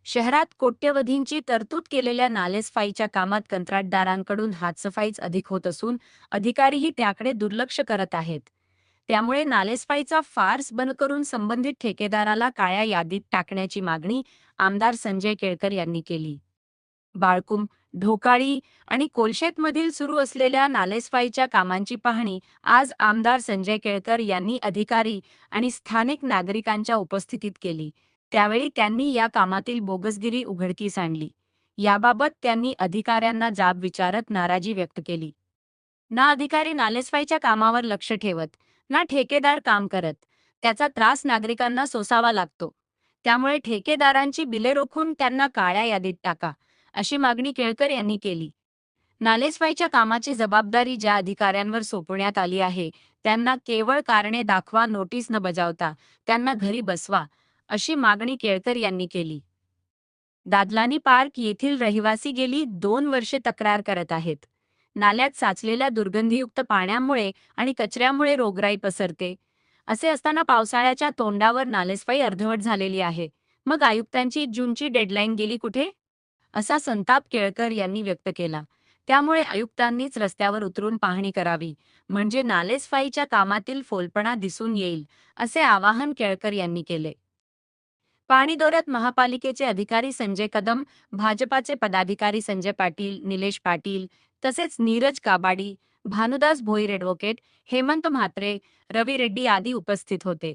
शहरात कोट्यवधींची तरतूद केलेल्या नालेसफाईच्या कामात कंत्राटदारांकडून हातसफाईच अधिक होत असून अधिकारीही त्याकडे दुर्लक्ष करत आहेत. त्यामुळे नालेसफाईचा फार्स बंद करून संबंधित ठेकेदाराला काळ्या यादीत टाकण्याची मागणी आमदार संजय केळकर यांनी केली. बाळकुम, ढोकाळी आणि कोलशेतमधील सुरू असलेल्या नालेसफाईच्या कामांची पाहणी आज आमदार संजय केळकर यांनी अधिकारी आणि स्थानिक नागरिकांच्या उपस्थितीत केली. त्यावेळी त्यांनी या कामातील बोगसगिरी उघडकीस आणली. याबाबत त्यांनी अधिकाऱ्यांना जाब विचारत नाराजी व्यक्त केली. ना अधिकारी नालेसफाईच्या कामावर लक्ष ठेवत, ना ठेकेदार काम करत. त्याचा त्रास नागरिकांना सोसावा लागतो. त्यामुळे ठेकेदारांची बिले रोखून त्यांना काळ्या यादीत टाका, अशी मागणी केळकर यांनी केली. नालेसफाईच्या कामाची जबाबदारी ज्या अधिकाऱ्यांवर सोपवण्यात आली आहे, त्यांना केवळ कारणे दाखवा नोटीस न बजावता त्यांना घरी बसवा, अशी मागणी केळकर यांनी केली. दादलानी पार्क येथील रहिवासी गेली 2 वर्षे तक्रार करत आहेत. नाल्यात साचलेल्या दुर्गंधीयुक्त पाण्यामुळे आणि कचऱ्यामुळे रोगराई पसरते. असे असताना पावसाळ्याच्या तोंडावर नालेसफाई अर्धवट झालेली आहे. मग आयुक्तांची जूनची डेडलाईन गेली कुठे? असा संताप केळकर यांनी व्यक्त केला. त्यामुळे आयुक्तांनीच रस्त्यावर उतरून पाहणी करावी, म्हणजे नालेसफाईच्या कामातील फोलपणा दिसून येईल, असे आवाहन केळकर यांनी केले. पाणी दौऱ्यात महापालिकेचे अधिकारी संजय कदम, भाजपाचे पदाधिकारी संजय पाटील, निलेश पाटील, तसेच नीरज काबाडी, भानुदास भोईर ॲडव्होकेट, हेमंत म्हात्रे, रवी रेड्डी आदी उपस्थित होते.